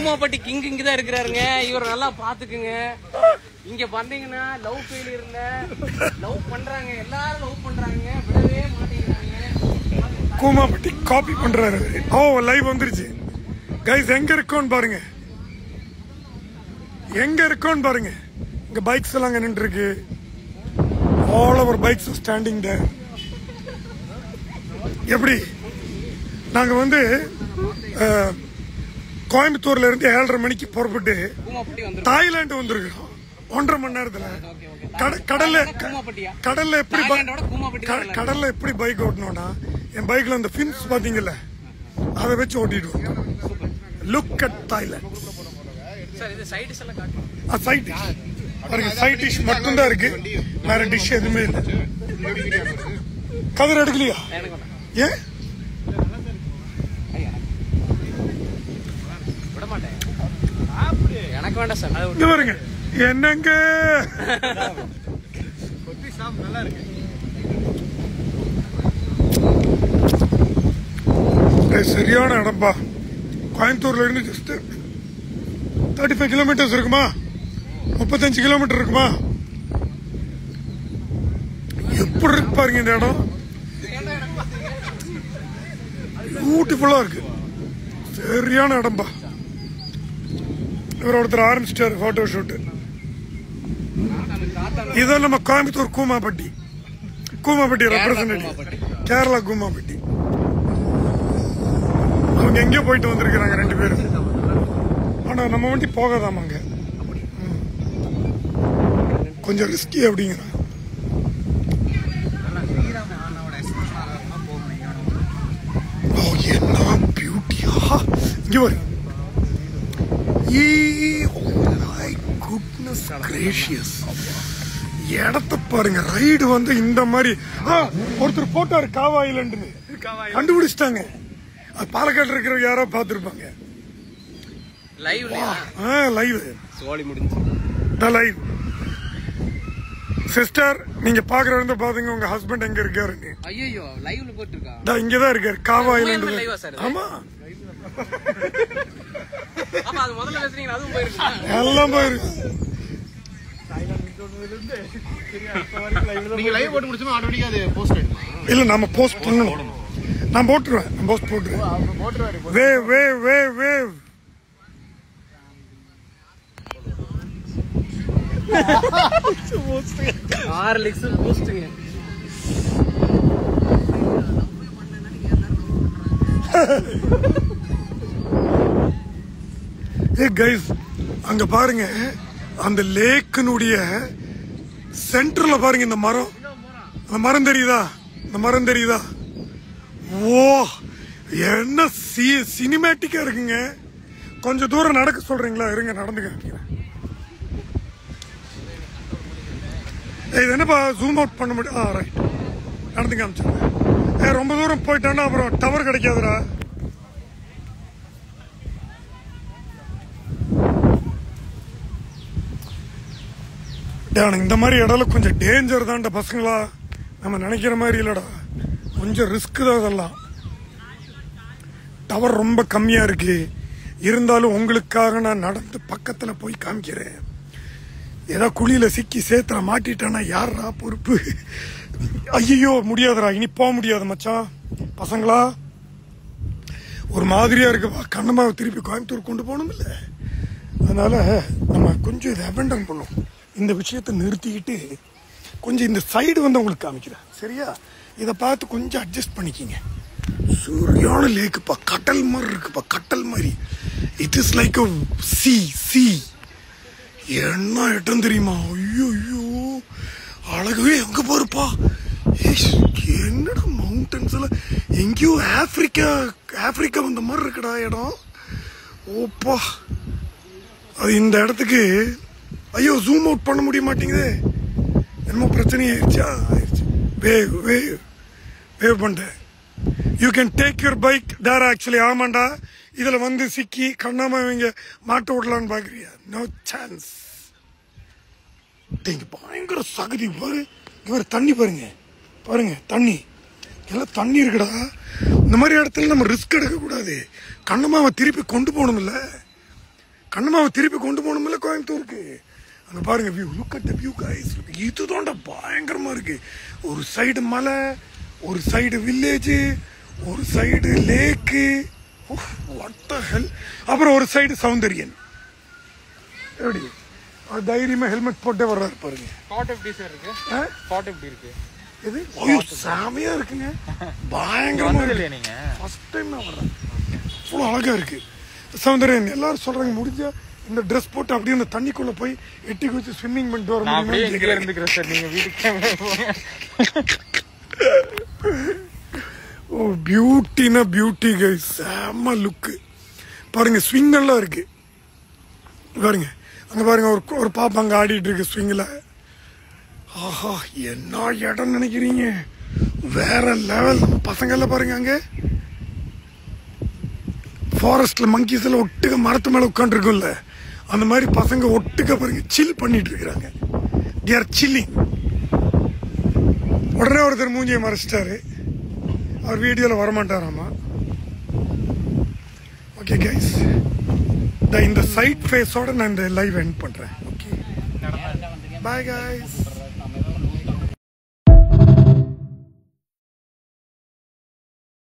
Koomapatti king இங்கதான் இருக்கிறாருங்க. இவர் நல்லா பாத்துக்குங்க. இங்க வந்தீங்கன்னா லவ் ஃபெயிலியர்ல லவ் பண்றாங்க, எல்லாரும் லவ் பண்றாங்க, விடவே மாட்டேங்கிறாங்க. கூமாப்பட்டி காப்பி பண்றாரு. ஓ லைவ் வந்துருச்சு கைஸ். எங்க இருக்கோன்னு பாருங்க, எங்க இருக்கோன்னு பாருங்க. இங்க பைக்ஸ் எல்லாம் நின்று இருக்கு. All over bikes standing there. எப்படி நாங்க வந்து கோயம்புத்தூர்ல இருந்து 7:30 மணிக்கு புறப்பட்டு தாய்லாந்து வந்திருக்கோம் 1.5 மணி நேரத்துல. கடல்ல எப்படி பைக் ஓட்டணும்னா, என் பைக்ல அந்த ஃபின்ஸ் பாத்தீங்கல்ல, அதை வச்சு ஓட்டிட்டு வந்தோம். Look at Thailand. Side dish பாருங்க, சைட் டிஷ் மட்டும் தான் இருக்கு, வேற டிஷ் எதுவுமே இல்லை. கதிர் எடுக்கலையா? ஏன் எனக்கு வேண்டாம் சார். இங்க பாருங்க என்னங்க நல்லா இருக்கு. சரியான இடம்பா. கோயம்புத்தூர்ல இருந்து ஜஸ்ட் 35 கிலோமீட்டர்ஸ் இருக்குமா, 35 கிலோமீட்டர் இருக்குமா. எப்படி இருக்கு பாருங்க இந்த இடம். பியூட்டிஃபுல்லா இருக்கு, சரியான இடம்பா. இவர் ஒருத்தர் ஆரம்பிச்சிட்டாரு போட்டோ ஷூட். இதான் நம்ம கோயம்புத்தூர் கூமாப்பட்டி. கூமாப்பட்டி ரெப்ரசன்டேட்டிவ், கேரளா கூமாப்பட்டி. அவங்க எங்கேயோ போயிட்டு வந்திருக்கிறாங்க 2 பேரும். ஆனா நம்ம வண்டி போகாதாமாங்க, கொஞ்சம் ரிஸ்கி அப்படிங்கிற. என்ன பியூட்டியா இங்க வரு. இடத்த பாருங்க. ரைடு வந்து இந்த மாதிரி ஒருத்தர் போட்டாரு காவா ஐலண்ட் கண்டுபிடிச்சிட்டாங்க. பாலக்காடு இருக்கிற யாரோ பாத்துருப்பாங்க. லைவ் சிஸ்டர் நீங்க பாக்குற பாத்தீங்க, உங்க ஹஸ்பண்ட் எங்க இருக்காருன்னு. ஐயோ லைவ்ல போட்டுருக்கா. இங்கதான் இருக்காரு காவா ஐலண்ட். ஆமா எல்லாம் போயிருக்கு. இல்ல நம்ம போஸ்ட் பண்ணணும். நான் போட்டுருவேன், நான் போஸ்ட் போட்டுருவேன். Wave wave wave wave. Guys அங்க பாருங்க, அந்த லேக்கினுடைய சென்டர்ல பாருங்க இந்த மரம். அந்த மரம் தெரியுதா? இந்த மரம் தெரியுதா? ஓ என்ன சினிமேட்டிக்கா இருக்குங்க. கொஞ்சம் தூரம் நடக்க சொல்றீங்களா? இருங்க நடந்து காமிக்கிறேன். இது என்னப்பா ஜூம் அவுட் பண்ண முடியும்? ரைட், நடந்து காமிச்சிருக்கேன். ரொம்ப தூரம் போயிட்டான்னா அப்புறம் டவர் கிடைக்காதுடா. இந்த மாதிரி இடம் கொஞ்சம் டேஞ்சர் தான்டா பசங்களா. நம்ம நினைக்கிற மாதிரி இல்லடா, கொஞ்சம் ரிஸ்க் தான் அதெல்லாம். டவர் ரொம்ப கம்மியா இருக்கு. இருந்தாலும் உங்களுக்காக நான் நடந்து பக்கத்துல போய் காமிக்கிறேன். ஏதாவது குழியில சிக்கி சேத்துல மாட்டிட்டானா யாரா பொறுப்பு? ஐயோ முடியாதுடா, இனி போக முடியாது மச்சான். பசங்களா ஒரு மாதிரியா இருக்குப்பா. கண்ணமாவை திருப்பி கோயம்புத்தூர் கொண்டு போகணும் இல்ல, அதனால நம்ம கொஞ்சம் இதை அபெண்டன் பண்ணும். இந்த விஷயத்தை நிறுத்திக்கிட்டு கொஞ்சம் இந்த சைடு வந்து உங்களுக்கு காமிக்கிறேன், சரியா? இதை பார்த்து கொஞ்சம் அட்ஜஸ்ட் பண்ணிக்கிங்க. சூரியான லேக்குப்பா, கடல் மாதிரி இருக்குப்பா, கடல் மாதிரி. It is like C. என்ன இடம் தெரியுமா? ஐயோ ஐயோ அழகவே. எங்க பாருப்பா, என்னடா மவுண்டன்ஸ் எல்லாம் எங்கேயோ ஆப்பிரிக்கா வந்த மாதிரி இருக்குடா இடம். ஓப்பா, அது இந்த இடத்துக்கு ஐயோ ஜூம் அவுட் பண்ண முடிய மாட்டேங்குது. என்னமோ பிரச்சனை ஆயிடுச்சா? ஆயிடுச்சு. வேவ் பண்ணிட்டேன். You can take your bike there actually. ஆமாண்டா, இதுல வந்து சிக்கி கண்ணாம இவங்க மாட்ட விடலான்னு பாக்குறியா? No chance. பயங்கர சகதி பாரு. இவர் தண்ணி பாருங்க, பாருங்க தண்ணி எல்லாம் தண்ணி இருக்குடா. இந்த மாதிரி இடத்துல நம்ம ரிஸ்க் எடுக்க கூடாது. கண்ணமாவை திருப்பி கொண்டு போகணும்ல. கண்ணமாவை திருப்பி கொண்டு போகணும்ல கோயம்புத்தூருக்கு. அங்க பாருங்க view, look at the view guys. இதுதான்டா பயங்கரமா இருக்கு. ஒரு சைடு மலை, ஒரு சைடு வில்லேஜ், ஒரு side lake, what the hell. அப்புறம் ஒரு சைடு சௌந்தரியன். எப்படி தைரியமா ஹெல்மெட் போட்டே வர்றாரு பாருங்க. ஸ்பாட் எப்படி சார் இருக்கு? ஸ்பாட் எப்படி இருக்கு? இது ஐயோ சாமியா இருக்குங்க. பயங்கரமா இல்லையா நீங்க? ஃபர்ஸ்ட் டைம் நான் வர்றேன். அவ்வளோ அழகா இருக்கு சௌந்தரியன். எல்லாரும் சொல்றாங்க முடிஞ்சா இந்த ட்ரெஸ் போட்டு அப்படியே அந்த தண்ணிக்குள்ள போய் எட்டி குதிச்சு ஸ்விம்மிங் பண்ணிட்டு வர முடியுமா இருந்துக்கிறேன் சார். நீங்க வீட்டுக்கு ஓ பியூட்டினா பியூட்டி கைஸ். செம்ம லுக்கு பாருங்க. ஸ்விங் எல்லாம் இருக்கு பாருங்க. அங்க பாருங்க ஒரு பாப்பா அங்க ஆடிட்டு இருக்கு ஸ்விங்ல. ஆஹா என்ன இடம் நினைக்கிறீங்க, வேற லெவல். நம்ம பசங்க எல்லாம் பாருங்க அங்க ஃபாரஸ்ட்ல மங்கீஸ் எல்லாம் ஒட்டுக்க மரத்து மேல உட்காந்து இருக்கும்ல, அந்த மாதிரி பசங்க ஒட்டுக்க பாருங்க சில் பண்ணிட்டு இருக்கிறாங்க. they are chilling. உடனே ஒருத்தர் மூஞ்சியை மறைச்சிட்டாரு, அவர் வீடியோல வரமாட்டாராமா. ஓகே கைஸ், இந்த சைட் ஃபேஸோட நான் இந்த லைவ் எண்ட் பண்றேன். Okay bye guys.